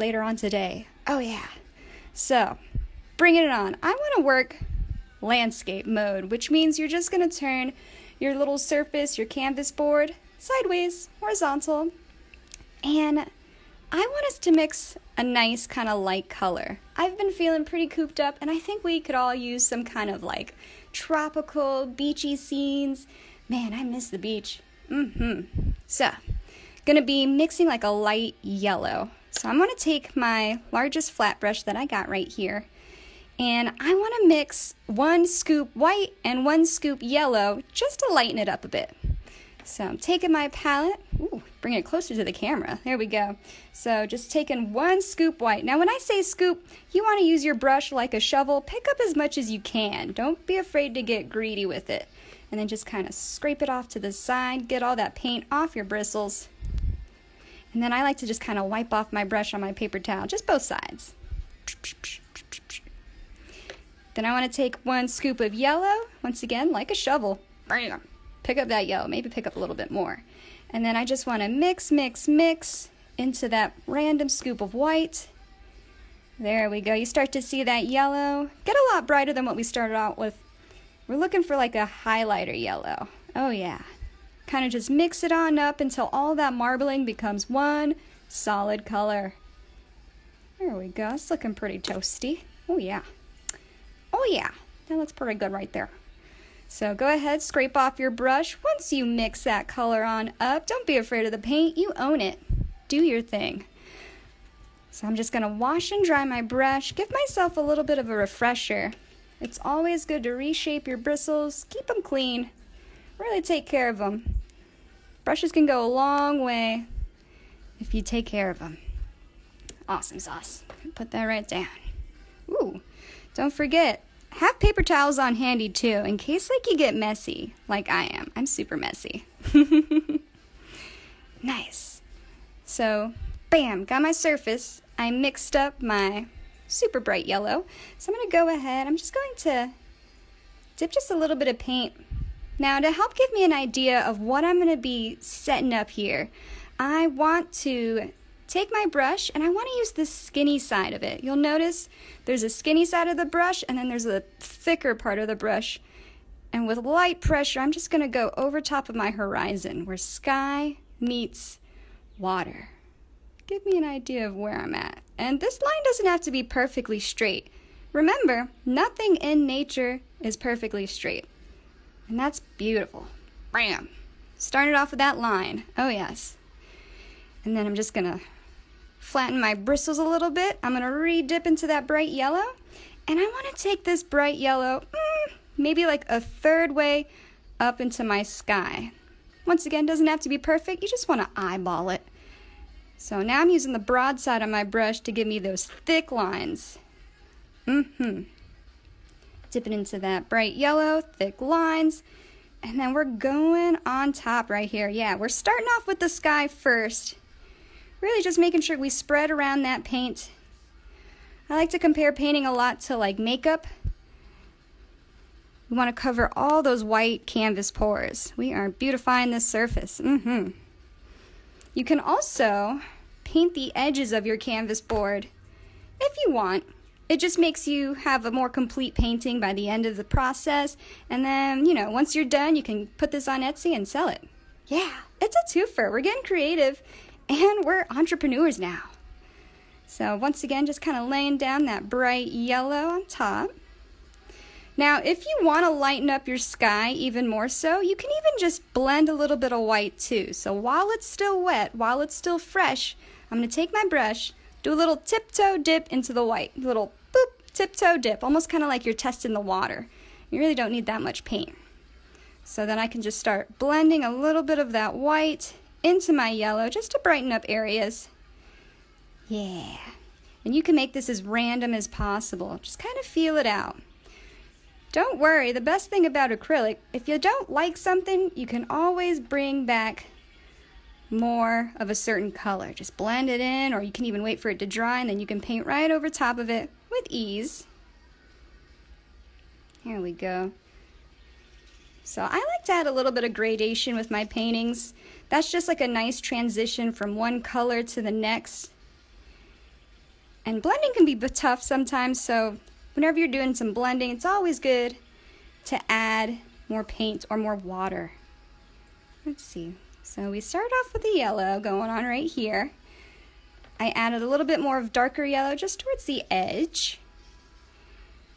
later on today. Oh yeah. So, bringing it on. I want to work landscape mode, which means you're just going to turn your little surface, your canvas board, sideways, horizontal. And I want us to mix a nice kind of light color. I've been feeling pretty cooped up, and I think we could all use some kind of like tropical, beachy scenes. Man, I miss the beach. So, gonna be mixing like a light yellow. So I'm gonna take my largest flat brush that I got right here, and I wanna mix 1 scoop white and 1 scoop yellow just to lighten it up a bit. So I'm taking my palette, bring it closer to the camera, there we go. So just taking 1 scoop white. Now when I say scoop, you want to use your brush like a shovel. Pick up as much as you can. Don't be afraid to get greedy with it. And then just kind of scrape it off to the side, get all that paint off your bristles. And then I like to just kind of wipe off my brush on my paper towel, just both sides. Then I want to take 1 scoop of yellow, once again like a shovel. Bam! Pick up that yellow, maybe pick up a little bit more. And then I just want to mix into that random scoop of white. There we go. You start to see that yellow get a lot brighter than what we started out with. We're looking for like a highlighter yellow. Oh yeah. Kind of just mix it on up until all that marbling becomes one solid color. There we go. It's looking pretty toasty. Oh yeah. Oh yeah. That looks pretty good right there. So go ahead, scrape off your brush. Once you mix that color on up, don't be afraid of the paint. You own it. Do your thing. So I'm just going to wash and dry my brush. Give myself a little bit of a refresher. It's always good to reshape your bristles. Keep them clean. Really take care of them. Brushes can go a long way if you take care of them. Awesome sauce. Put that right down. Ooh, don't forget. Have paper towels on handy too, in case like you get messy, like I am. I'm super messy. Nice. So, bam, got my surface. I mixed up my super bright yellow. So I'm going to go ahead, I'm just going to dip just a little bit of paint. Now to help give me an idea of what I'm going to be setting up here, I want to take my brush and I want to use the skinny side of it. You'll notice there's a skinny side of the brush and then there's a thicker part of the brush. And with light pressure, I'm just going to go over top of my horizon where sky meets water. Give me an idea of where I'm at. And this line doesn't have to be perfectly straight. Remember, nothing in nature is perfectly straight. And that's beautiful. Bam! Started off with that line. Oh yes. And then I'm just going to flatten my bristles a little bit. I'm going to re-dip into that bright yellow. And I want to take this bright yellow, maybe like a third way up into my sky. Once again, doesn't have to be perfect. You just want to eyeball it. So now I'm using the broad side of my brush to give me those thick lines. Dipping into that bright yellow, thick lines. And then we're going on top right here. Yeah, we're starting off with the sky first. Really just making sure we spread around that paint. I like to compare painting a lot to like makeup. We want to cover all those white canvas pores. We are beautifying this surface. You can also paint the edges of your canvas board if you want. It just makes you have a more complete painting by the end of the process. And then, you know, once you're done, you can put this on Etsy and sell it. Yeah, it's a twofer. We're getting creative. And we're entrepreneurs now. So once again, just kind of laying down that bright yellow on top. Now, if you want to lighten up your sky even more so, you can even just blend a little bit of white too. So while it's still wet, while it's still fresh, I'm going to take my brush, do a little tiptoe dip into the white. A little boop, tiptoe dip, almost kind of like you're testing the water. You really don't need that much paint. So then I can just start blending a little bit of that white into my yellow just to brighten up areas. Yeah. And you can make this as random as possible. Just kind of feel it out. Don't worry, the best thing about acrylic, if you don't like something, you can always bring back more of a certain color. Just blend it in, or you can even wait for it to dry and then you can paint right over top of it with ease. Here we go. So I like to add a little bit of gradation with my paintings. That's just like a nice transition from one color to the next. And blending can be tough sometimes, so whenever you're doing some blending, it's always good to add more paint or more water. Let's see. So we start off with the yellow going on right here. I added a little bit more of darker yellow just towards the edge.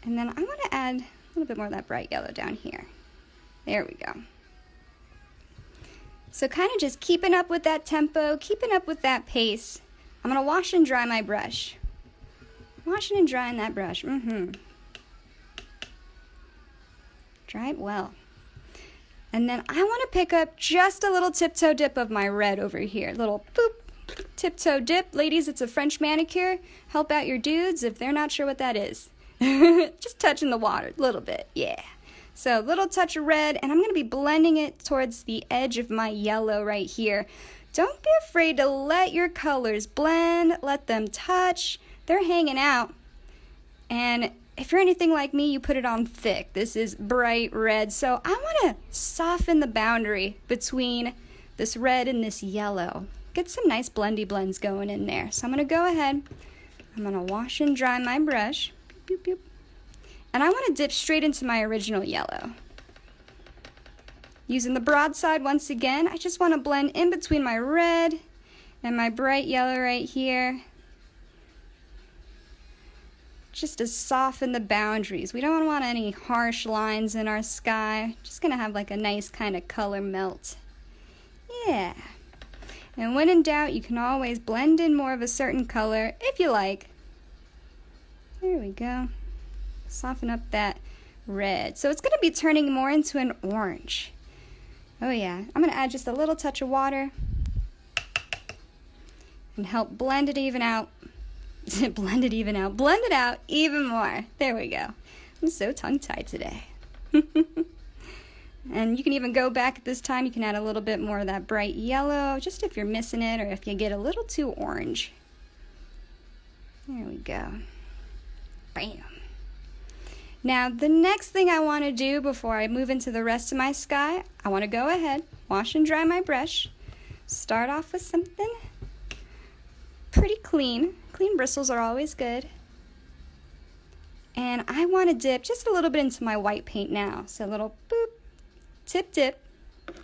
And then I want to add a little bit more of that bright yellow down here. There we go. So kind of just keeping up with that tempo, keeping up with that pace. I'm going to wash and dry my brush. Washing and drying that brush. Dry it well. And then I want to pick up just a little tiptoe dip of my red over here. Little boop, tiptoe dip. Ladies, it's a French manicure. Help out your dudes if they're not sure what that is. Just touching the water a little bit, yeah. So a little touch of red, and I'm going to be blending it towards the edge of my yellow right here. Don't be afraid to let your colors blend, let them touch. They're hanging out. And if you're anything like me, you put it on thick. This is bright red, so I want to soften the boundary between this red and this yellow. Get some nice blendy blends going in there. So I'm going to go ahead. I'm going to wash and dry my brush. Boop, boop. And I want to dip straight into my original yellow. Using the broadside once again, I just want to blend in between my red and my bright yellow right here. Just to soften the boundaries. We don't want any harsh lines in our sky. Just going to have like a nice kind of color melt. Yeah. And when in doubt, you can always blend in more of a certain color if you like. There we go. Soften up that red. So it's going to be turning more into an orange. Oh yeah. I'm going to add just a little touch of water and help blend it even out. Blend it out even more. There we go. I'm so tongue-tied today. And you can even go back at this time. You can add a little bit more of that bright yellow, just if you're missing it or if you get a little too orange. There we go. Bam. Now, the next thing I want to do before I move into the rest of my sky, I want to go ahead, wash and dry my brush, start off with something pretty clean. Clean bristles are always good. And I want to dip just a little bit into my white paint now. So a little boop, tip, dip. And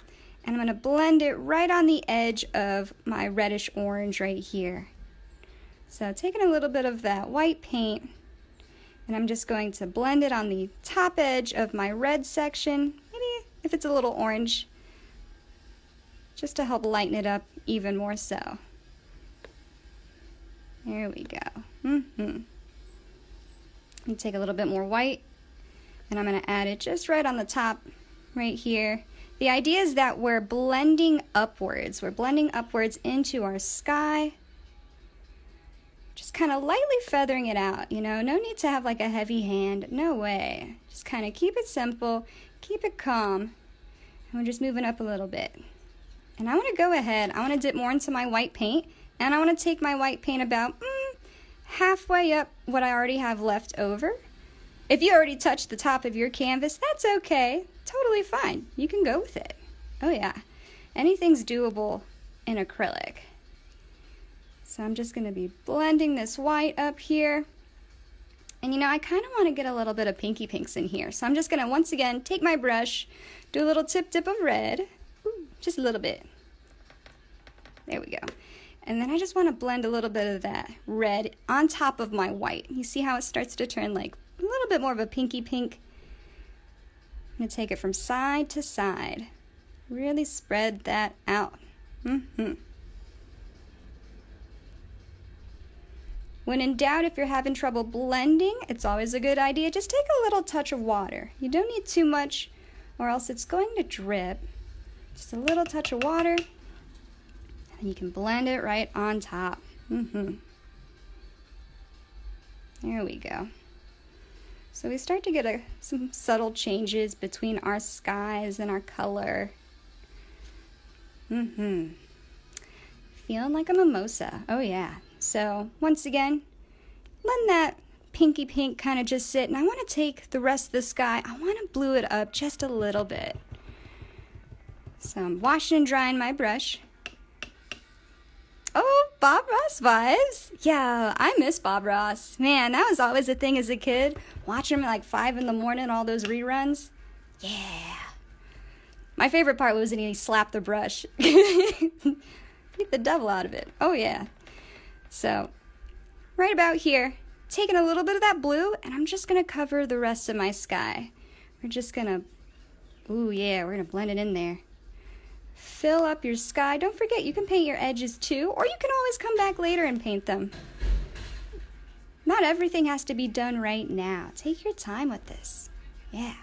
I'm going to blend it right on the edge of my reddish orange right here. So taking a little bit of that white paint, and I'm just going to blend it on the top edge of my red section. Maybe if it's a little orange, just to help lighten it up even more so. There we go. I'm going to take a little bit more white, and I'm going to add it just right on the top right here. The idea is that we're blending upwards. We're blending upwards into our sky. Just kind of lightly feathering it out, you know. No need to have like a heavy hand. No way. Just kind of keep it simple, keep it calm. And we're just moving up a little bit. And I want to go ahead. I want to dip more into my white paint. And I want to take my white paint about halfway up what I already have left over. If you already touched the top of your canvas, that's okay. Totally fine. You can go with it. Oh yeah. Anything's doable in acrylic. So I'm just going to be blending this white up here. And you know, I kind of want to get a little bit of pinky pinks in here. So I'm just going to once again take my brush, do a little tip dip of red. Ooh, just a little bit. There we go. And then I just want to blend a little bit of that red on top of my white. You see how it starts to turn like a little bit more of a pinky pink? I'm going to take it from side to side. Really spread that out. When in doubt, if you're having trouble blending, it's always a good idea. Just take a little touch of water. You don't need too much or else it's going to drip. Just a little touch of water. And you can blend it right on top. There we go. So we start to get some subtle changes between our skies and our color. Feeling like a mimosa. Oh yeah. So once again, letting that pinky pink kind of just sit. And I want to take the rest of the sky. I want to blue it up just a little bit. So I'm washing and drying my brush. Oh, Bob Ross vibes. Yeah, I miss Bob Ross. Man, that was always a thing as a kid. Watching him at like 5 in the morning, all those reruns. Yeah. My favorite part was when he slapped the brush. Beat the devil out of it. Oh, yeah. So, right about here, taking a little bit of that blue, and I'm just going to cover the rest of my sky. We're just going to, ooh, yeah, we're going to blend it in there. Fill up your sky. Don't forget, you can paint your edges too, or you can always come back later and paint them. Not everything has to be done right now. Take your time with this. Yeah.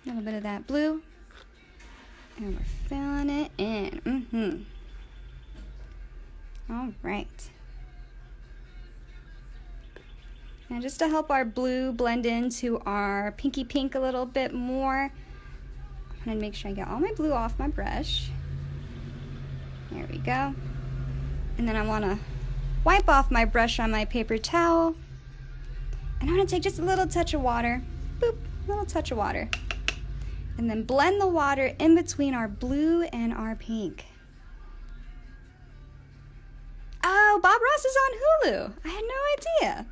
A little bit of that blue. And we're filling it in. All right. Now just to help our blue blend into our pinky pink a little bit more, I'm going to make sure I get all my blue off my brush. There we go. And then I want to wipe off my brush on my paper towel. And I'm going to take just a little touch of water. Boop, a little touch of water. And then blend the water in between our blue and our pink. Oh, Bob Ross is on Hulu. I had no idea.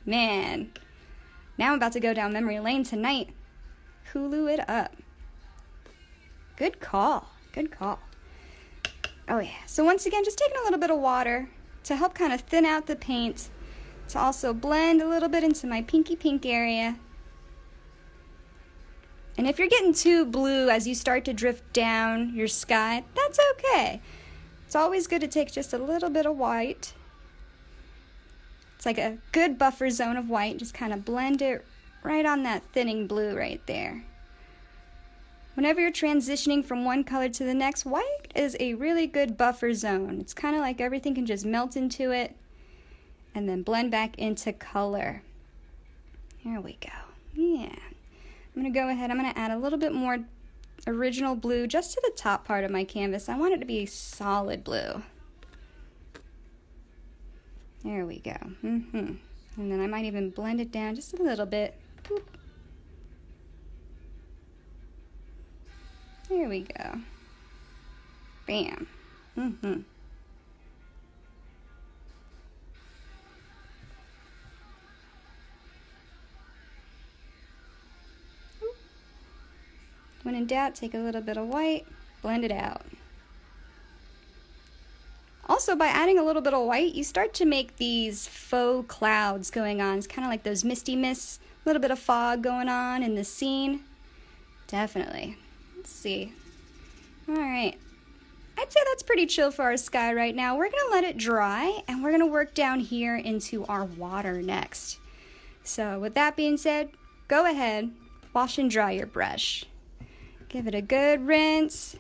Man, now I'm about to go down memory lane tonight. Hulu it up. Good call. Good call. Oh yeah, so once again, just taking a little bit of water to help kind of thin out the paint, to also blend a little bit into my pinky pink area. And if you're getting too blue as you start to drift down your sky, that's okay. It's always good to take just a little bit of white. It's like a good buffer zone of white. Just kind of blend it right on that thinning blue right there. Whenever you're transitioning from one color to the next, white is a really good buffer zone. It's kind of like everything can just melt into it and then blend back into color. Here we go. Yeah. I'm going to go ahead, I'm going to add a little bit more original blue just to the top part of my canvas. I want it to be a solid blue. There we go. And then I might even blend it down just a little bit. Boop. There we go. Bam. When in doubt, take a little bit of white, blend it out. Also, by adding a little bit of white, you start to make these faux clouds going on. It's kind of like those misty mists, a little bit of fog going on in the scene. Definitely. Let's see. All right. I'd say that's pretty chill for our sky right now. We're going to let it dry, and we're going to work down here into our water next. So with that being said, go ahead, wash and dry your brush. Give it a good rinse.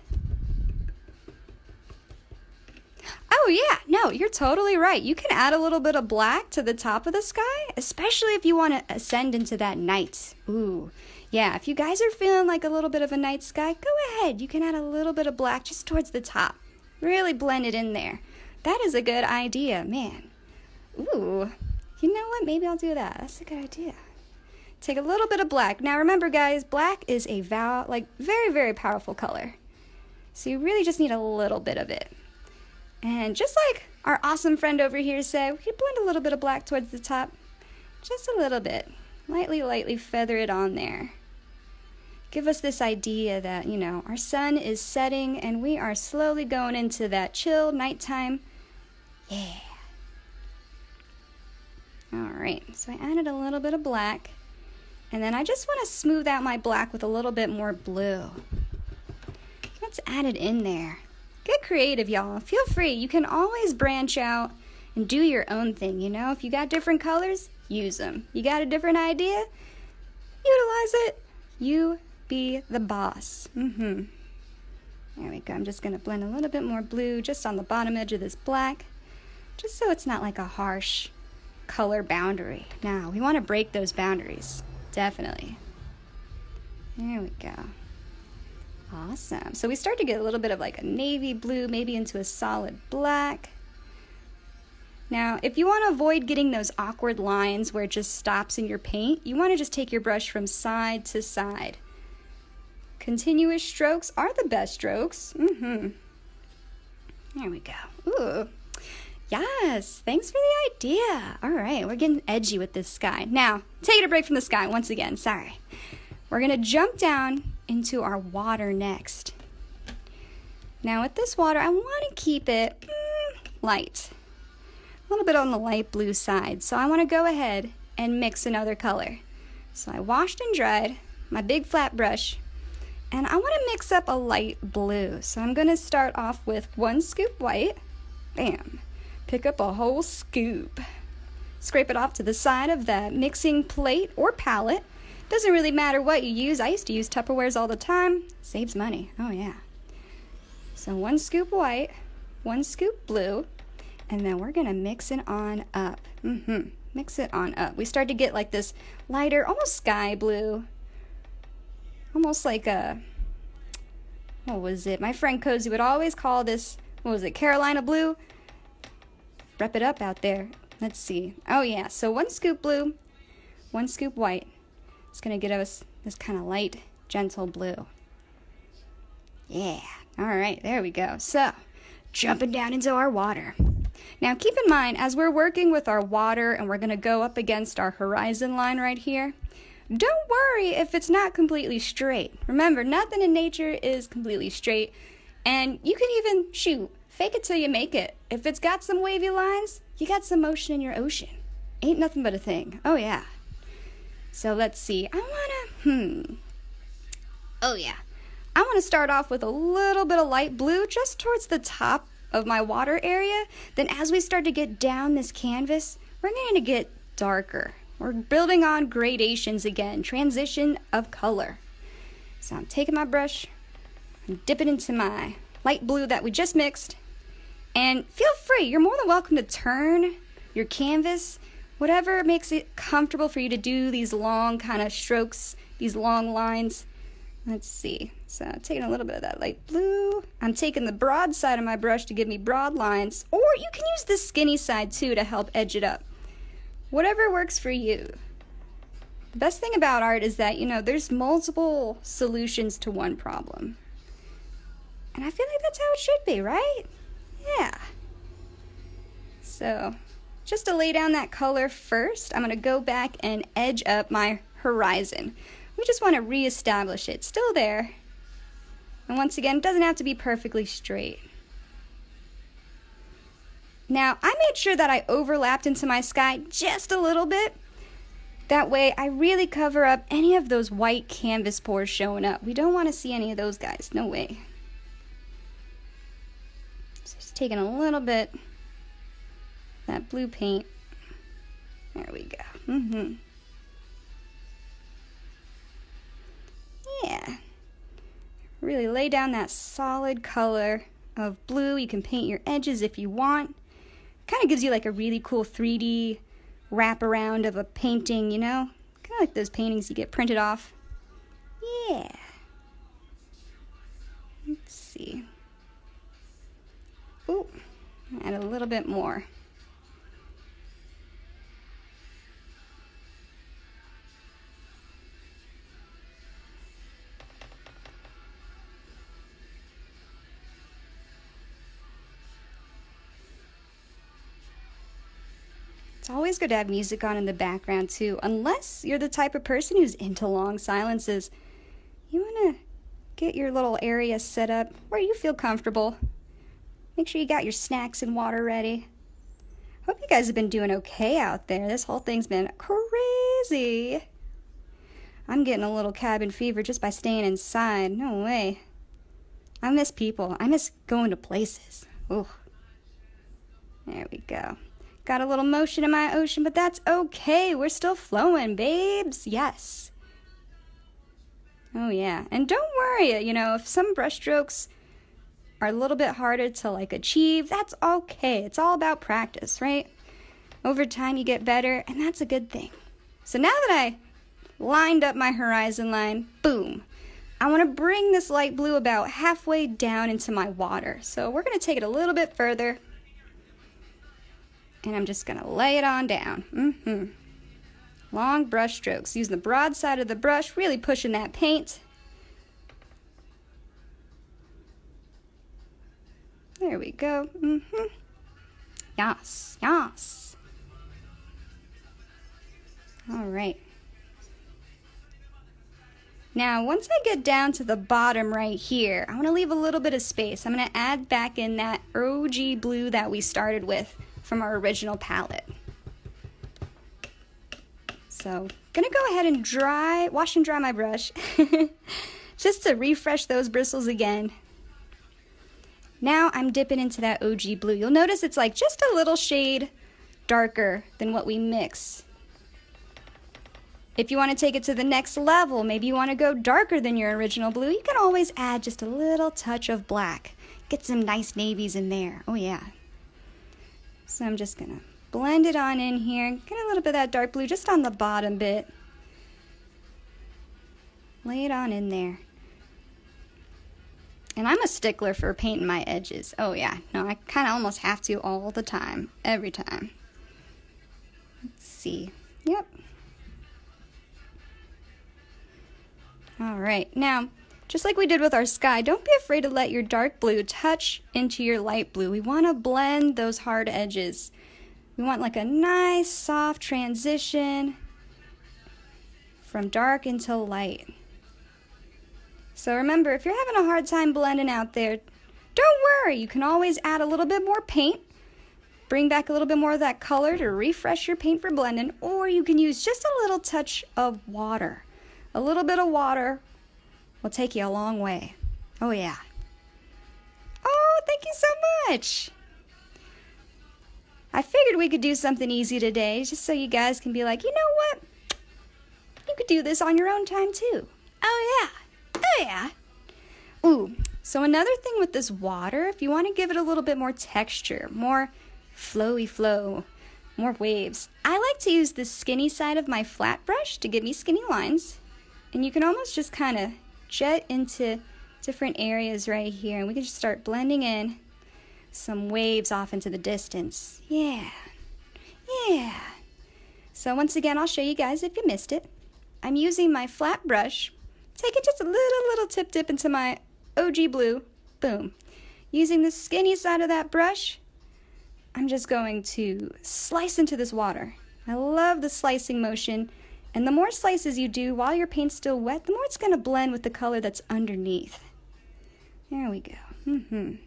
Oh yeah, no, you're totally right. You can add a little bit of black to the top of the sky, especially if you want to ascend into that night. Ooh, yeah, if you guys are feeling like a little bit of a night sky, go ahead. You can add a little bit of black just towards the top. Really blend it in there. That is a good idea, man. Ooh, you know what? Maybe I'll do that. That's a good idea. Take a little bit of black. Now remember guys, black is a very, very powerful color. So you really just need a little bit of it. And just like our awesome friend over here said, we could blend a little bit of black towards the top. Just a little bit. Lightly feather it on there. Give us this idea that, you know, our sun is setting and we are slowly going into that chill nighttime. Yeah. Alright, so I added a little bit of black. And then I just want to smooth out my black with a little bit more blue. Let's add it in there. Get creative, y'all. Feel free. You can always branch out and do your own thing, you know? If you got different colors, use them. You got a different idea? Utilize it. You be the boss. There we go. I'm just going to blend a little bit more blue just on the bottom edge of this black, just so it's not like a harsh color boundary. Now, we want to break those boundaries. Definitely. There we go. Awesome. So we start to get a little bit of like a navy blue, maybe into a solid black. Now, if you want to avoid getting those awkward lines where it just stops in your paint, you want to just take your brush from side to side. Continuous strokes are the best strokes. There we go. Ooh. Yes, thanks for the idea. All right, we're getting edgy with this sky. Now, taking a break from the sky once again, sorry. We're gonna jump down into our water next. Now with this water, I wanna keep it light. A little bit on the light blue side. So I wanna go ahead and mix another color. So I washed and dried my big flat brush, and I wanna mix up a light blue. So I'm gonna start off with 1 scoop white. Bam. Pick up a whole scoop. Scrape it off to the side of that mixing plate or palette. Doesn't really matter what you use. I used to use Tupperwares all the time. Saves money. Oh yeah. So 1 scoop white, 1 scoop blue, and then we're gonna mix it on up. Mix it on up. We start to get like this lighter, almost sky blue. Almost like a, what was it? My friend Cozy would always call this, what was it, Carolina blue? Rep it up out there. Let's see. Oh yeah, so 1 scoop blue, 1 scoop white. It's gonna get us this kind of light, gentle blue. Yeah, all right, there we go. So, jumping down into our water. Now keep in mind, as we're working with our water and we're gonna go up against our horizon line right here, don't worry if it's not completely straight. Remember, nothing in nature is completely straight, and you can even, shoot, fake it till you make it. If it's got some wavy lines, you got some motion in your ocean. Ain't nothing but a thing. Oh yeah. So let's see. Oh yeah. I want to start off with a little bit of light blue just towards the top of my water area. Then as we start to get down this canvas, we're going to get darker. We're building on gradations again, transition of color. So I'm taking my brush, and dip it into my light blue that we just mixed. And feel free, you're more than welcome to turn your canvas, whatever makes it comfortable for you to do these long kind of strokes, these long lines. Let's see, so taking a little bit of that light blue. I'm taking the broad side of my brush to give me broad lines, or you can use the skinny side too to help edge it up. Whatever works for you. The best thing about art is that, you know, there's multiple solutions to one problem. And I feel like that's how it should be, right? Yeah. So, just to lay down that color first, I'm going to go back and edge up my horizon. We just want to reestablish it. Still there. And once again, it doesn't have to be perfectly straight. Now, I made sure that I overlapped into my sky just a little bit. That way, I really cover up any of those white canvas pores showing up. We don't want to see any of those guys. No way. So just taking a little bit of that blue paint. There we go. Yeah. Really lay down that solid color of blue. You can paint your edges if you want. Kind of gives you like a really cool 3D wraparound of a painting, you know? Kind of like those paintings you get printed off. Yeah. Let's see. Ooh, add a little bit more. It's always good to have music on in the background too, unless you're the type of person who's into long silences. You want to get your little area set up where you feel comfortable. Make sure you got your snacks and water ready. Hope you guys have been doing okay out there. This whole thing's been crazy. I'm getting a little cabin fever just by staying inside. No way. I miss people. I miss going to places. Ooh. There we go. Got a little motion in my ocean, but that's okay. We're still flowing, babes. Yes. Oh, yeah. And don't worry, you know, if some brush strokes are a little bit harder to, like, achieve, that's okay. It's all about practice, right? Over time, you get better, and that's a good thing. So now that I lined up my horizon line, boom, I want to bring this light blue about halfway down into my water. So we're going to take it a little bit further. And I'm just going to lay it on down. Long brush strokes. Using the broad side of the brush, really pushing that paint. There There we go. Yes, yes. All right. Now, once I get down to the bottom right here, I want to leave a little bit of space. I'm going to add back in that OG blue that we started with from our original palette. So, I'm going to go ahead and wash and dry my brush just to refresh those bristles again. Now I'm dipping into that OG blue. You'll notice it's like just a little shade darker than what we mix. If you want to take it to the next level, maybe you want to go darker than your original blue, you can always add just a little touch of black. Get some nice navies in there. Oh yeah. So I'm just going to blend it on in here. Get a little bit of that dark blue just on the bottom bit. Lay it on in there. And I'm a stickler for painting my edges. Oh yeah, no, I kind of almost have to all the time, every time. Let's see. Yep. All right, now, just like we did with our sky, don't be afraid to let your dark blue touch into your light blue. We want to blend those hard edges. We want like a nice, soft transition from dark into light. So remember, if you're having a hard time blending out there, don't worry. You can always add a little bit more paint, bring back a little bit more of that color to refresh your paint for blending, or you can use just a little touch of water. A little bit of water will take you a long way. Oh yeah. Oh, thank you so much. I figured we could do something easy today, just so you guys can be like, you know what? You could do this on your own time too. Oh yeah. Oh yeah. Ooh, so another thing with this water, if you want to give it a little bit more texture, more flowy flow, more waves, I like to use the skinny side of my flat brush to give me skinny lines. And you can almost just kind of jet into different areas right here, and we can just start blending in some waves off into the distance. Yeah. Yeah. So once again, I'll show you guys if you missed it. I'm using my flat brush, taking just a little tip dip into my OG blue. Boom. Using the skinny side of that brush, I'm just going to slice into this water. I love the slicing motion. And the more slices you do while your paint's still wet, the more it's going to blend with the color that's underneath. There we go. And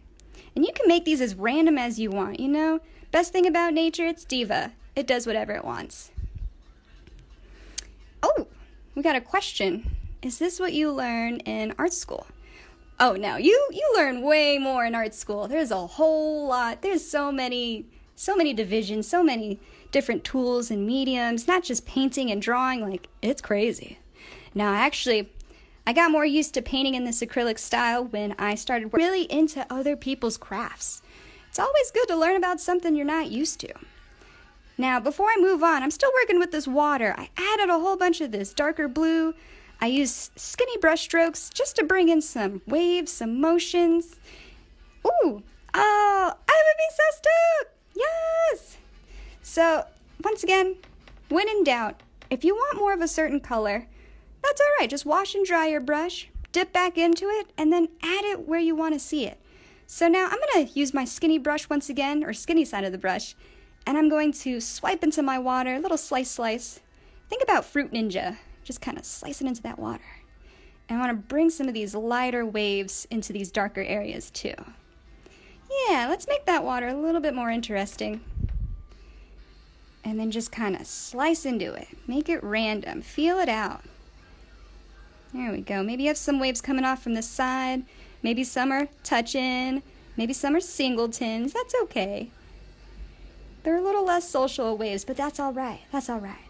you can make these as random as you want, you know? Best thing about nature, it's diva. It does whatever it wants. Oh, we got a question. Is this what you learn in art school? Oh, no, you learn way more in art school. There's a whole lot. There's so many divisions, so many different tools and mediums, not just painting and drawing, like, it's crazy. Now, actually, I got more used to painting in this acrylic style when I started really into other people's crafts. It's always good to learn about something you're not used to. Now, before I move on, I'm still working with this water. I added a whole bunch of this darker blue. I used skinny brush strokes just to bring in some waves, some motions. Ooh, oh, I would be so stoked. Yes! So, once again, when in doubt, if you want more of a certain color, that's all right. Just wash and dry your brush, dip back into it, and then add it where you want to see it. So now I'm going to use my skinny brush once again, or skinny side of the brush, and I'm going to swipe into my water, a little slice. Think about Fruit Ninja. Just kind of slice it into that water. And I want to bring some of these lighter waves into these darker areas too. Yeah, let's make that water a little bit more interesting. And then just kind of slice into it. Make it random. Feel it out. There we go. Maybe you have some waves coming off from the side. Maybe some are touching. Maybe some are singletons. That's okay. They're a little less social waves, but that's all right. That's all right.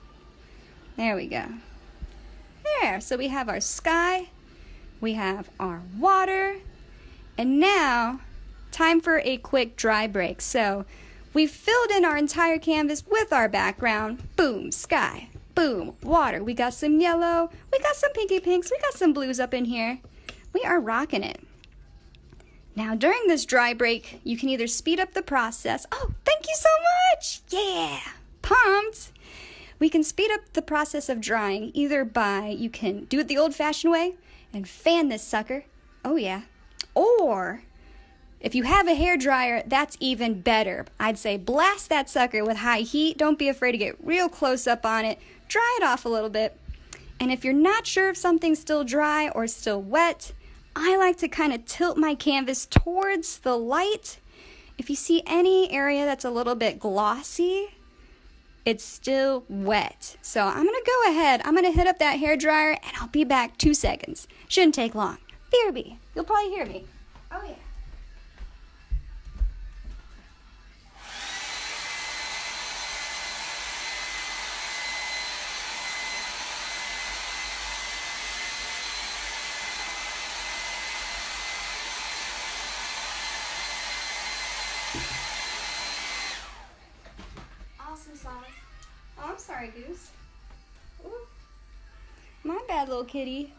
There we go. There. So we have our sky. We have our water. And now, time for a quick dry break. So we've filled in our entire canvas with our background. Boom, sky. Boom, water. We got some yellow. We got some pinky pinks. We got some blues up in here. We are rocking it. Now, during this dry break, you can either speed up the process. Oh, thank you so much. Yeah, pumped. We can speed up the process of drying either by, you can do it the old-fashioned way and fan this sucker. Oh, yeah. Or If you have a hairdryer, that's even better. I'd say blast that sucker with high heat. Don't be afraid to get real close up on it. Dry it off a little bit. And if you're not sure if something's still dry or still wet, I like to kind of tilt my canvas towards the light. If you see any area that's a little bit glossy, it's still wet. So I'm gonna go ahead, I'm gonna hit up that hairdryer and I'll be back 2 seconds. Shouldn't take long. BRB, you'll probably hear me. Oh yeah. Awesome sauce. Oh, I'm sorry, Goose. Ooh. My bad, little kitty.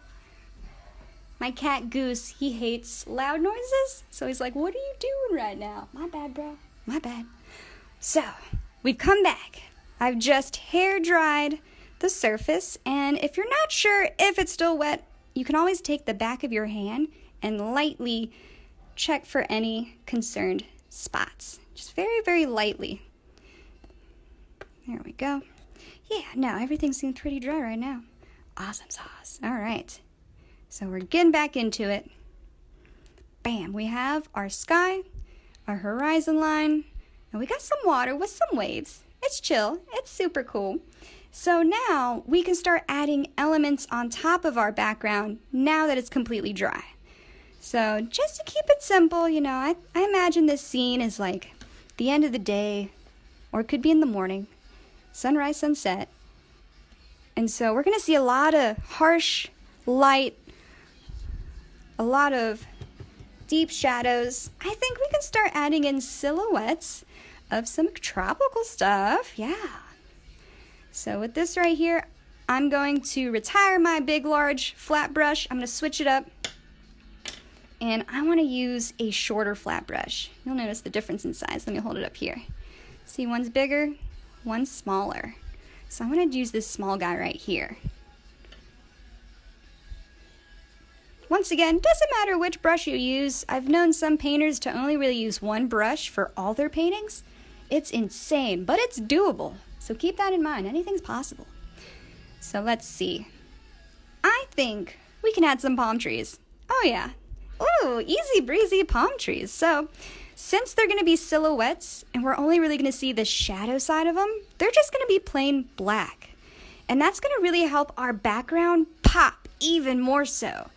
My cat Goose, he hates loud noises, so he's like, what are you doing right now? My bad, bro. My bad. So, we've come back. I've just hair dried the surface, and if you're not sure if it's still wet, you can always take the back of your hand and lightly check for any concerned spots. Just very, very lightly. There we go. Yeah, no, everything seems pretty dry right now. Awesome sauce. All right. So we're getting back into it. Bam, we have our sky, our horizon line, and we got some water with some waves. It's chill. It's super cool. So now we can start adding elements on top of our background now that it's completely dry. So just to keep it simple, you know, I imagine this scene is like the end of the day, or it could be in the morning, sunrise, sunset. And so we're going to see a lot of harsh light, a lot of deep shadows. I think we can start adding in silhouettes of some tropical stuff. Yeah. So with this right here, I'm going to retire my big, large flat brush. I'm going to switch it up. And I want to use a shorter flat brush. You'll notice the difference in size. Let me hold it up here. See, one's bigger, one's smaller. So I'm going to use this small guy right here. Once again, doesn't matter which brush you use. I've known some painters to only really use one brush for all their paintings. It's insane, but it's doable. So keep that in mind. Anything's possible. So let's see. I think we can add some palm trees. Oh yeah. Ooh, easy breezy palm trees. So since they're going to be silhouettes and we're only really going to see the shadow side of them, they're just going to be plain black. And that's going to really help our background pop even more so.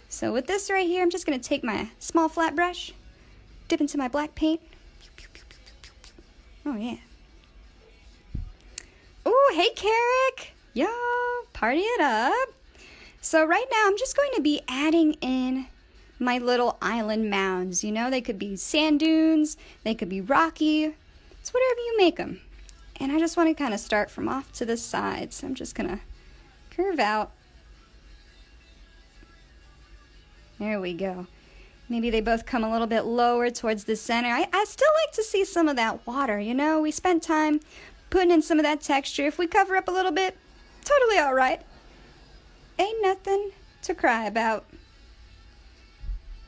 So with this right here, I'm just going to take my small flat brush, dip into my black paint. Oh yeah. Ooh, hey Carrick. Yo, party it up. So right now I'm just going to be adding in my little island mounds. You know, they could be sand dunes, they could be rocky. It's whatever you make them. And I just want to kind of start from off to the side. So I'm just going to curve out. There we go. Maybe they both come a little bit lower towards the center. I still like to see some of that water, you know. We spent time putting in some of that texture. If we cover up a little bit, totally all right. Ain't nothing to cry about.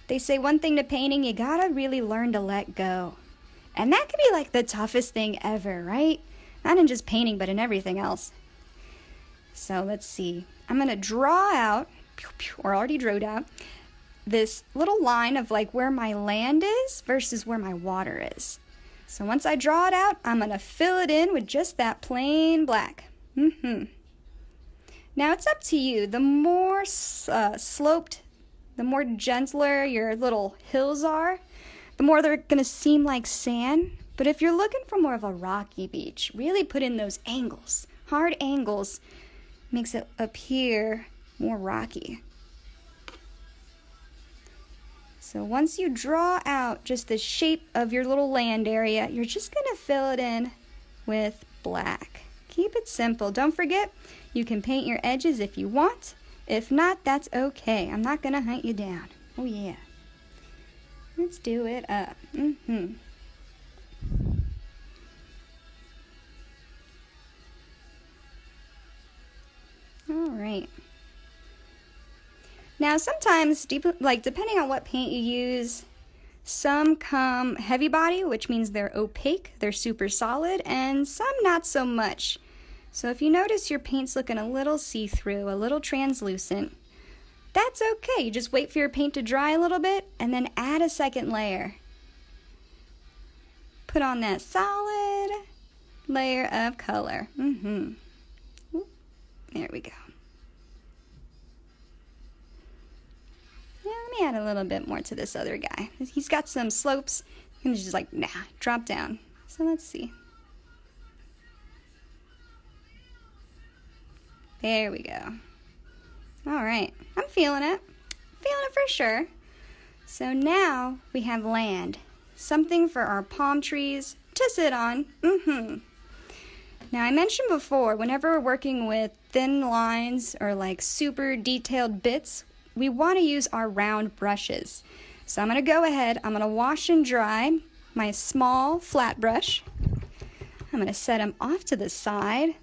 They say one thing to painting, you gotta really learn to let go. And that could be like the toughest thing ever, right? Not in just painting, but in everything else. So let's see. I'm gonna draw out, or already drew out, this little line of like where my land is versus where my water is. So once I draw it out, I'm gonna fill it in with just that plain black. Now it's up to you. The more sloped, the more gentler your little hills are, the more they're gonna seem like sand. But if you're looking for more of a rocky beach, really put in those angles. Hard angles makes it appear more rocky. So once you draw out just the shape of your little land area, you're just gonna fill it in with black. Keep it simple. Don't forget, you can paint your edges if you want. If not, that's okay. I'm not gonna hunt you down. Oh yeah. Let's do it up. All right. Now sometimes, depending on what paint you use, Some come heavy body, which means they're opaque, they're super solid, and some not so much. So if you notice your paint's looking a little see-through, a little translucent, that's okay. You just wait for your paint to dry a little bit and then add a second layer. Put on that solid layer of color. There we go. Yeah, let me add a little bit more to this other guy. He's got some slopes. I'm just like, nah, drop down. So let's see. There we go. All right, I'm feeling it. Feeling it for sure. So now we have land. Something for our palm trees to sit on. Now I mentioned before, whenever we're working with thin lines or like super detailed bits, we want to use our round brushes. So I'm going to go ahead, I'm going to wash and dry my small flat brush. I'm going to set him off to the side.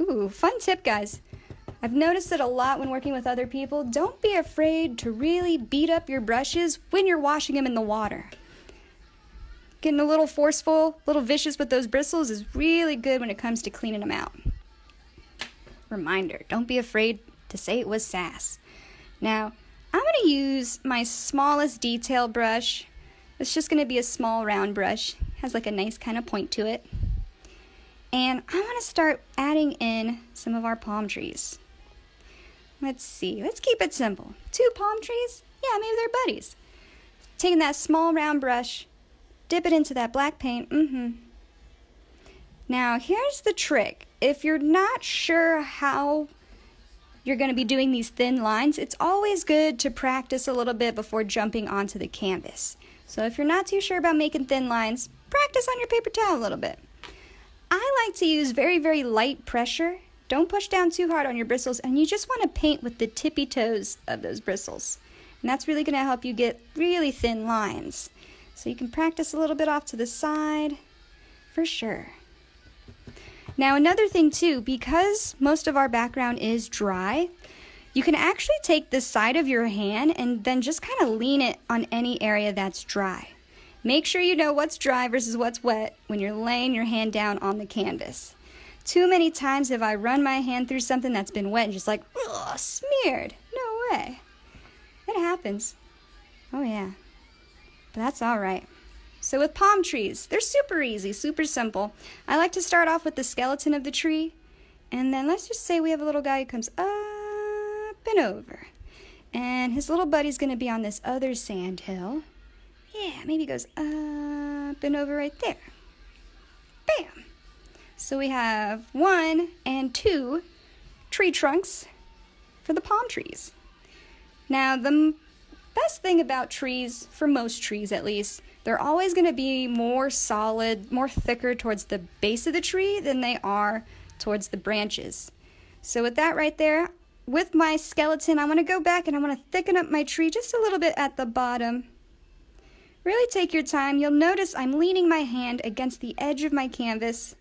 Ooh, fun tip, guys. I've noticed it a lot when working with other people. Don't be afraid to really beat up your brushes when you're washing them in the water. Getting a little forceful, a little vicious with those bristles is really good when it comes to cleaning them out. Reminder, don't be afraid to say it was sass. Now, I'm going to use my smallest detail brush. It's just going to be a small round brush. It has like a nice kind of point to it. And I'm going to start adding in some of our palm trees. Let's see, let's keep it simple. 2 palm trees? Yeah, maybe they're buddies. Taking that small round brush, dip it into that black paint. Now, here's the trick. If you're not sure how you're going to be doing these thin lines, it's always good to practice a little bit before jumping onto the canvas. So if you're not too sure about making thin lines, practice on your paper towel a little bit. I like to use very, very light pressure. Don't push down too hard on your bristles, and you just want to paint with the tippy toes of those bristles. And that's really going to help you get really thin lines. So you can practice a little bit off to the side for sure. Now another thing too, because most of our background is dry, you can actually take the side of your hand and then just kind of lean it on any area that's dry. Make sure you know what's dry versus what's wet when you're laying your hand down on the canvas. Too many times have I run my hand through something that's been wet and just like, ugh, smeared. No way. It happens. Oh yeah. But that's all right. So with palm trees, they're super easy, super simple. I like to start off with the skeleton of the tree, and then let's just say we have a little guy who comes up and over. And his little buddy's going to be on this other sand hill. Yeah, maybe goes up and over right there. Bam! So we have 1 and 2 tree trunks for the palm trees. Now, the best thing about trees, for most trees at least, they're always going to be more solid, more thicker towards the base of the tree than they are towards the branches. So with that right there, with my skeleton, I want to go back and I want to thicken up my tree just a little bit at the bottom. Really take your time. You'll notice I'm leaning my hand against the edge of my canvas,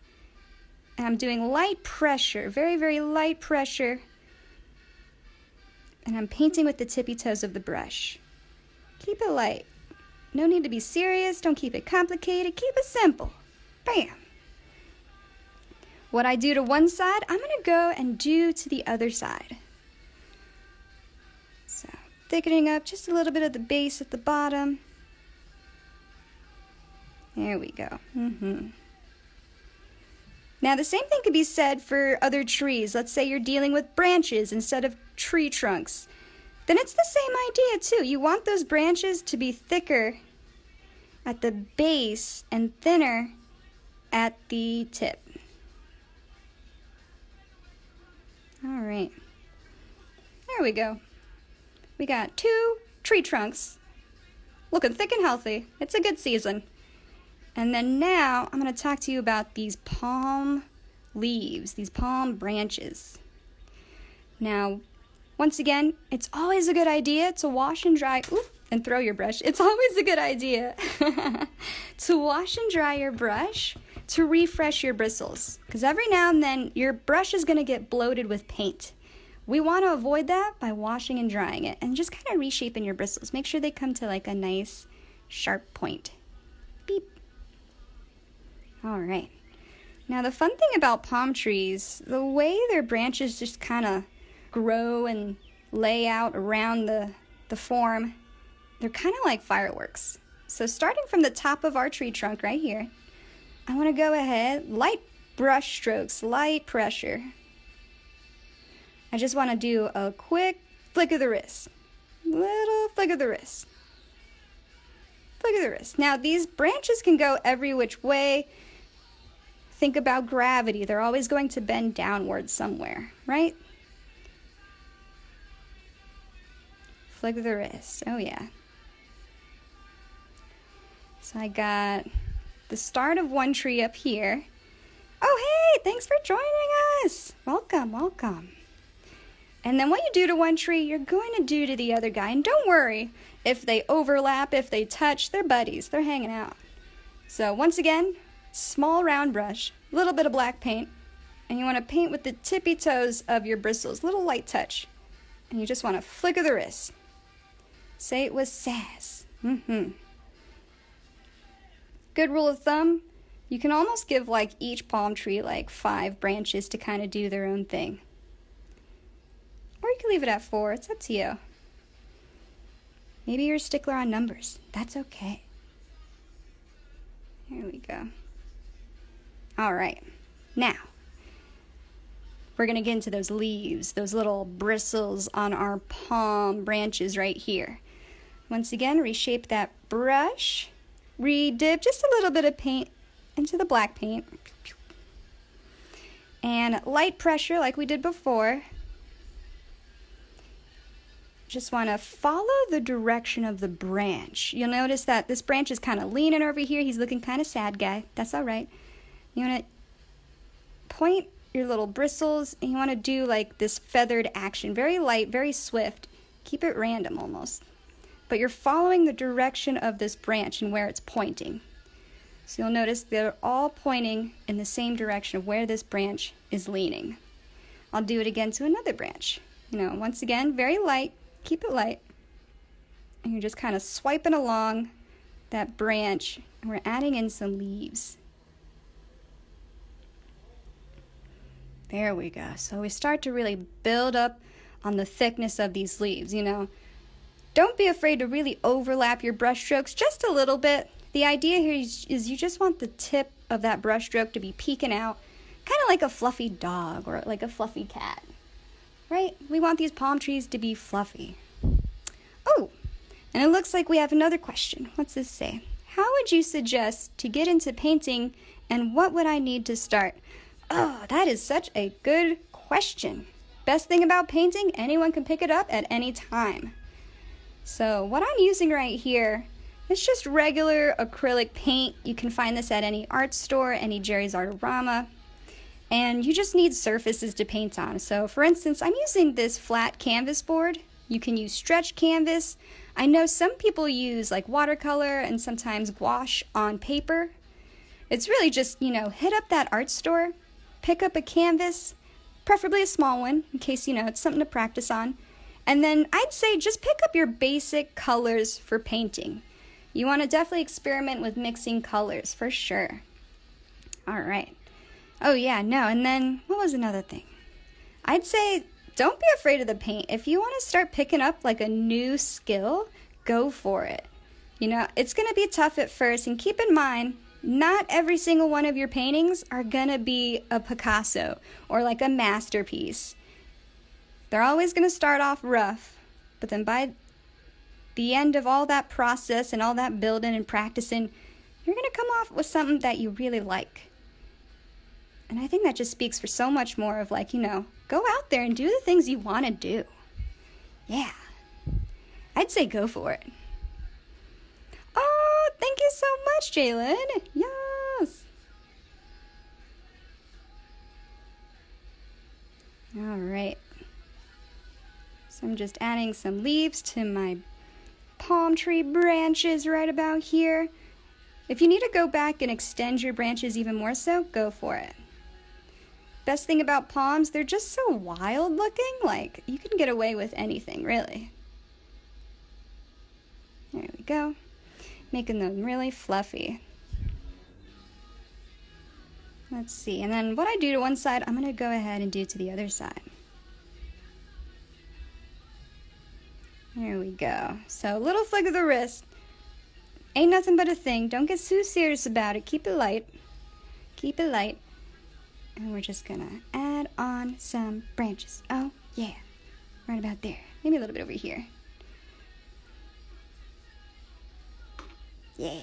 and I'm doing light pressure, very, very light pressure, and I'm painting with the tippy toes of the brush. Keep it light. No need to be serious. Don't keep it complicated. Keep it simple. Bam! What I do to one side, I'm going to go and do to the other side. So, thickening up just a little bit of the base at the bottom. There we go. Now the same thing could be said for other trees. Let's say you're dealing with branches instead of tree trunks. Then it's the same idea too. You want those branches to be thicker at the base and thinner at the tip. All right. There we go. We got 2 tree trunks looking thick and healthy. It's a good season. And then now I'm going to talk to you about these palm leaves, these palm branches. Now, once again, it's always a good idea to wash and dry, and throw your brush. It's always a good idea to wash and dry your brush to refresh your bristles. Because every now and then, your brush is going to get bloated with paint. We want to avoid that by washing and drying it and just kind of reshaping your bristles. Make sure they come to like a nice sharp point. Beep. All right. Now the fun thing about palm trees, the way their branches just kind of grow and lay out around the form, they're kind of like fireworks. So starting from the top of our tree trunk right here, I want to go ahead, light brush strokes, light pressure. I just want to do a quick flick of the wrist. Little flick of the wrist. Flick of the wrist. Now these branches can go every which way. Think about gravity. They're always going to bend downward somewhere, right? Flick of the wrist. Oh yeah. So I got the start of one tree up here. Oh hey, thanks for joining us. Welcome, welcome. And then what you do to one tree, you're going to do to the other guy. And don't worry if they overlap, if they touch, they're buddies. They're hanging out. So once again, small round brush, a little bit of black paint, and you want to paint with the tippy toes of your bristles, little light touch. And you just want to flick of the wrist. Say it with sass. Good rule of thumb, you can almost give like each palm tree like 5 branches to kind of do their own thing. Or you can leave it at 4, it's up to you. Maybe you're a stickler on numbers, that's okay. Here we go. All right, now, we're gonna get into those leaves, those little bristles on our palm branches right here. Once again, reshape that brush, redip just a little bit of paint into the black paint, and light pressure like we did before. Just want to follow the direction of the branch. You'll notice that this branch is kind of leaning over here. He's looking kind of sad, guy. That's all right. You want to point your little bristles, and you want to do like this feathered action. Very light, very swift. Keep it random almost. But you're following the direction of this branch and where it's pointing. So you'll notice they're all pointing in the same direction of where this branch is leaning. I'll do it again to another branch. You know, once again, very light. Keep it light. And you're just kind of swiping along that branch, and we're adding in some leaves. There we go. So we start to really build up on the thickness of these leaves, you know. Don't be afraid to really overlap your brush strokes just a little bit. The idea here is you just want the tip of that brush stroke to be peeking out, kind of like a fluffy dog or like a fluffy cat. Right? We want these palm trees to be fluffy. Oh, and it looks like we have another question. What's this say? How would you suggest to get into painting, and what would I need to start? Oh, that is such a good question. Best thing about painting, anyone can pick it up at any time. So what I'm using right here is just regular acrylic paint. You can find this at any art store, any Jerry's Artorama. And you just need surfaces to paint on. So for instance, I'm using this flat canvas board. You can use stretch canvas. I know some people use like watercolor and sometimes gouache on paper. It's really just, you know, hit up that art store, pick up a canvas, preferably a small one in case, you know, it's something to practice on. And then I'd say just pick up your basic colors for painting. You want to definitely experiment with mixing colors for sure. All right. Oh yeah, no, and then what was another thing? I'd say don't be afraid of the paint. If you want to start picking up like a new skill, go for it. You know, it's going to be tough at first, and keep in mind, not every single one of your paintings are going to be a Picasso or like a masterpiece. They're always going to start off rough, but then by the end of all that process and all that building and practicing, you're going to come off with something that you really like. And I think that just speaks for so much more of like, you know, go out there and do the things you want to do. Yeah. I'd say go for it. Oh, thank you so much, Jalen. Yes. All right. So I'm just adding some leaves to my palm tree branches right about here. If you need to go back and extend your branches even more so, go for it. Best thing about palms, they're just so wild looking, like you can get away with anything, really. There we go. Making them really fluffy. Let's see, and then what I do to one side, I'm gonna go ahead and do to the other side. There we go. So a little flick of the wrist. Ain't nothing but a thing. Don't get too serious about it. Keep it light. Keep it light. And we're just gonna add on some branches. Oh, yeah. Right about there. Maybe a little bit over here. Yeah.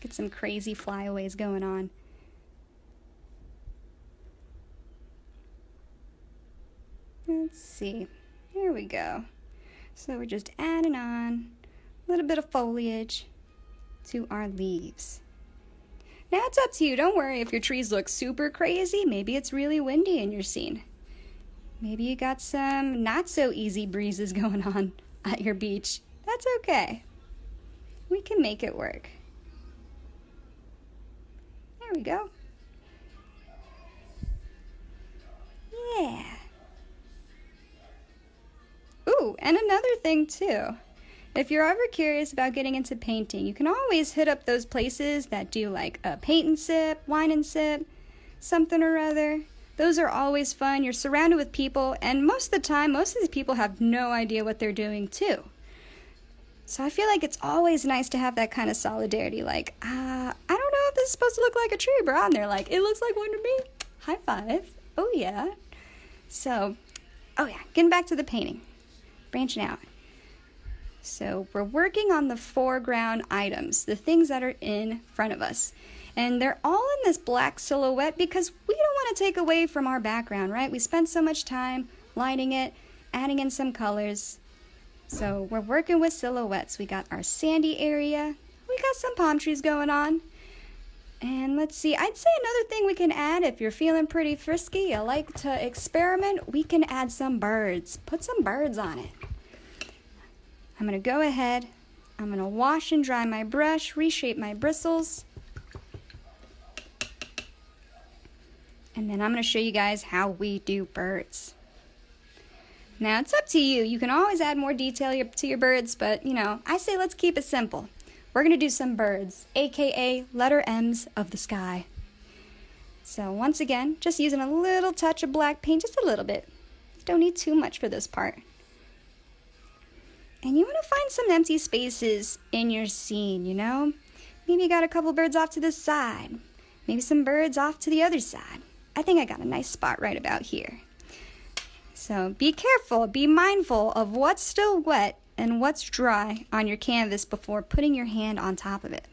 Get some crazy flyaways going on. Let's see. There we go. So we're just adding on a little bit of foliage to our leaves. Now it's up to you. Don't worry if your trees look super crazy. Maybe it's really windy in your scene. Maybe you got some not so easy breezes going on at your beach. That's okay. We can make it work. There we go. Yeah. Ooh, and another thing too. If you're ever curious about getting into painting, you can always hit up those places that do like a paint and sip, wine and sip, something or other. Those are always fun. You're surrounded with people, and most of the time, most of these people have no idea what they're doing too. So I feel like it's always nice to have that kind of solidarity. Like, I don't know if this is supposed to look like a tree, bro. And they're like, it looks like one to me. High five. Oh yeah. So, oh yeah, getting back to the painting. Branching out. So we're working on the foreground items, the things that are in front of us. And they're all in this black silhouette because we don't want to take away from our background, right? We spent so much time lighting it, adding in some colors. So we're working with silhouettes. We got our sandy area. We got some palm trees going on. And let's see, I'd say another thing we can add if you're feeling pretty frisky, you like to experiment, we can add some birds. Put some birds on it. I'm going to go ahead, I'm going to wash and dry my brush, reshape my bristles. And then I'm going to show you guys how we do birds. Now it's up to you. You can always add more detail to your birds, but you know, I say let's keep it simple. We're going to do some birds, aka letter M's of the sky. So once again, just using a little touch of black paint, just a little bit. Don't need too much for this part. And you want to find some empty spaces in your scene, you know? Maybe you got a couple birds off to the side. Maybe some birds off to the other side. I think I got a nice spot right about here. So be careful, be mindful of what's still wet and what's dry on your canvas before putting your hand on top of it.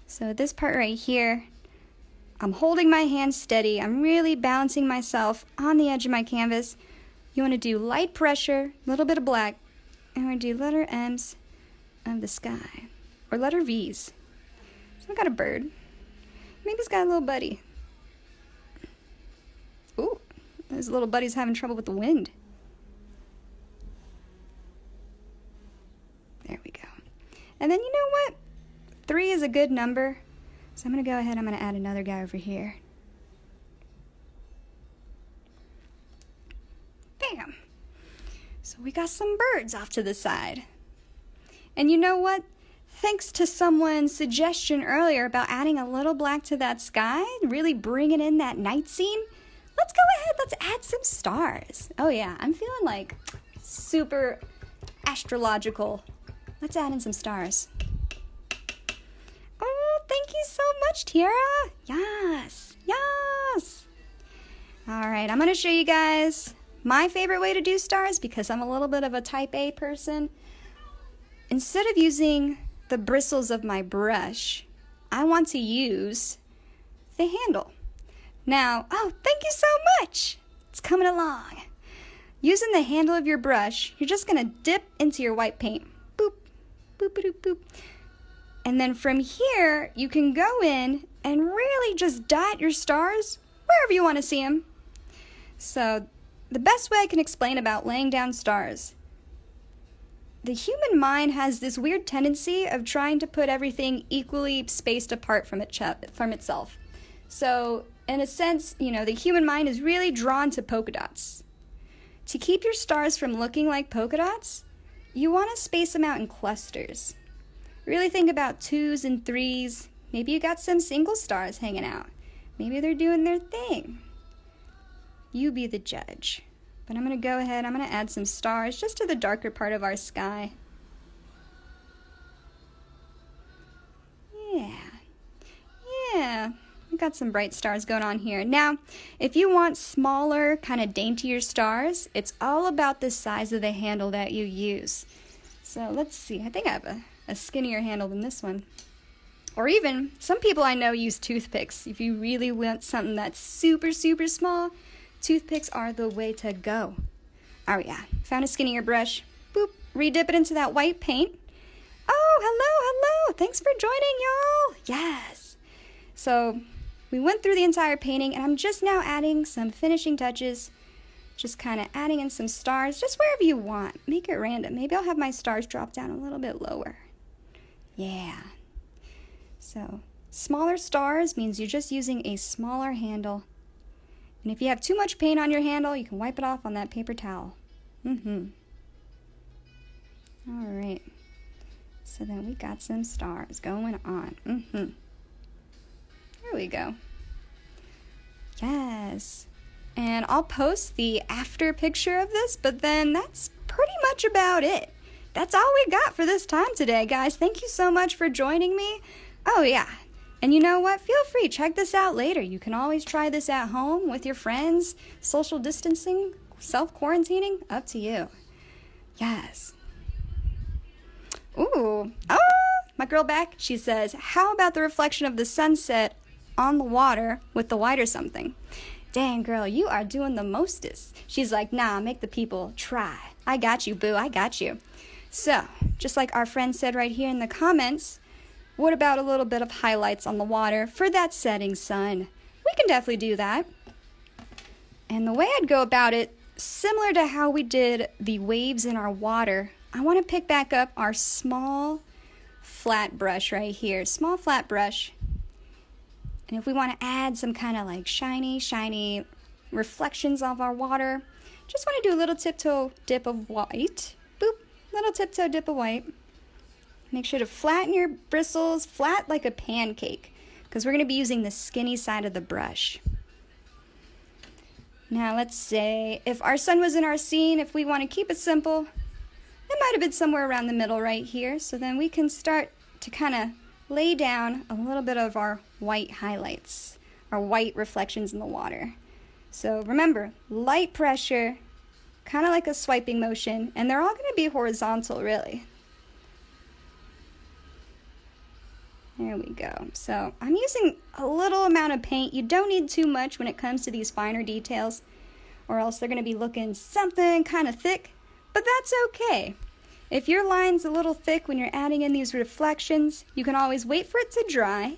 So this part right here, I'm holding my hand steady. I'm really balancing myself on the edge of my canvas. You want to do light pressure, a little bit of black, and we're going to do letter M's of the sky, or letter V's. So I got a bird. Maybe he's got a little buddy. Ooh, his little buddy's having trouble with the wind. There we go. And then you know what? 3 is a good number. So I'm going to go ahead, I'm going to add another guy over here. Bam! So we got some birds off to the side. And you know what? Thanks to someone's suggestion earlier about adding a little black to that sky, really bringing in that night scene, let's go ahead, let's add some stars. Oh yeah, I'm feeling like super astrological. Let's add in some stars. Oh, thank you so much, Tiara. Yes, yes. All right, I'm going to show you guys my favorite way to do stars because I'm a little bit of a type A person. Instead of using the bristles of my brush, I want to use the handle. Now, oh, thank you so much. It's coming along. Using the handle of your brush, you're just going to dip into your white paint. Boop, boop, boop, boop. And then from here, you can go in and really just dot your stars wherever you want to see them. So the best way I can explain about laying down stars, the human mind has this weird tendency of trying to put everything equally spaced apart from itself. So in a sense, you know, the human mind is really drawn to polka dots. To keep your stars from looking like polka dots, you want to space them out in clusters. Really think about 2s and 3s. Maybe you got some single stars hanging out. Maybe they're doing their thing. You be the judge. But I'm going to go ahead, I'm going to add some stars just to the darker part of our sky. Yeah. We've got some bright stars going on here. Now, if you want smaller, kind of daintier stars, it's all about the size of the handle that you use. So let's see. I think I have a skinnier handle than this one. Or even, some people I know use toothpicks. If you really want something that's super, super small, toothpicks are the way to go. Oh yeah, found a skinnier brush. Boop, redip it into that white paint. Oh, hello. Thanks for joining, y'all. Yes. So we went through the entire painting, and I'm just now adding some finishing touches. Just kind of adding in some stars, just wherever you want. Make it random. Maybe I'll have my stars drop down a little bit lower. Yeah. So smaller stars means you're just using a smaller handle. And if you have too much paint on your handle, you can wipe it off on that paper towel. All right. So then we got some stars going on. There we go. Yes. And I'll post the after picture of this, but then that's pretty much about it. That's all we got for this time today, guys. Thank you so much for joining me. Oh, yeah. And you know what? Feel free. Check this out later. You can always try this at home with your friends. Social distancing, self-quarantining, up to you. Yes. Ooh. Oh, my girl back, she says, how about the reflection of the sunset on the water with the light or something? Dang, girl, you are doing the mostest. She's like, nah, make the people try. I got you, boo. I got you. So, just like our friend said right here in the comments, what about a little bit of highlights on the water for that setting sun? We can definitely do that. And the way I'd go about it, similar to how we did the waves in our water, I want to pick back up our small flat brush right here. Small flat brush. And if we want to add some kind of like shiny reflections of our water, just want to do a little tiptoe dip of white. Boop, little tiptoe dip of white. Make sure to flatten your bristles, flat like a pancake, because we're going to be using the skinny side of the brush. Now let's say if our sun was in our scene, if we want to keep it simple, it might have been somewhere around the middle right here. So then we can start to kind of lay down a little bit of our white highlights, our white reflections in the water. So remember, light pressure, kind of like a swiping motion, and they're all going to be horizontal really. There we go. So I'm using a little amount of paint. You don't need too much when it comes to these finer details, or else they're going to be looking something kind of thick, but that's okay. If your line's a little thick when you're adding in these reflections, you can always wait for it to dry,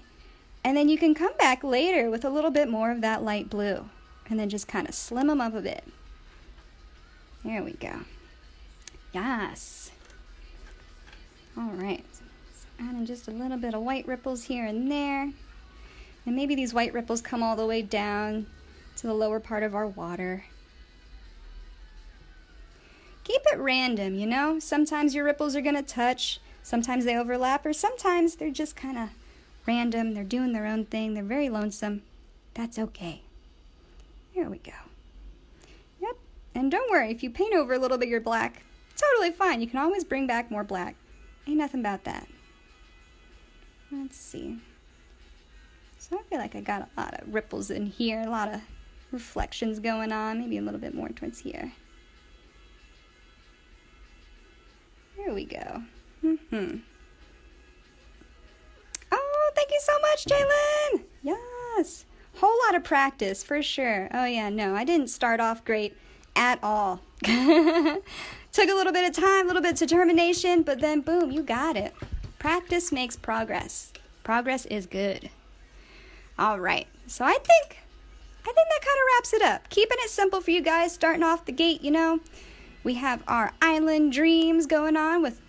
and then you can come back later with a little bit more of that light blue, and then just kind of slim them up a bit. There we go. Yes. All right. Adding just a little bit of white ripples here and there. And maybe these white ripples come all the way down to the lower part of our water. Keep it random, you know? Sometimes your ripples are going to touch, sometimes they overlap, or sometimes they're just kind of random. They're doing their own thing. They're very lonesome. That's okay. There we go. Yep. And don't worry, if you paint over a little bit your black, totally fine. You can always bring back more black. Ain't nothing about that. Let's see. So I feel like I got a lot of ripples in here, a lot of reflections going on, maybe a little bit more towards here. There we go. Oh, thank you so much, Jalen. Yes. Whole lot of practice, for sure. Oh, yeah, no, I didn't start off great at all. Took a little bit of time, a little bit of determination, but then, boom, you got it. Practice makes progress. Progress is good. All right, so I think that kind of wraps it up. Keeping it simple for you guys, starting off the gate, you know. We have our island dreams going on with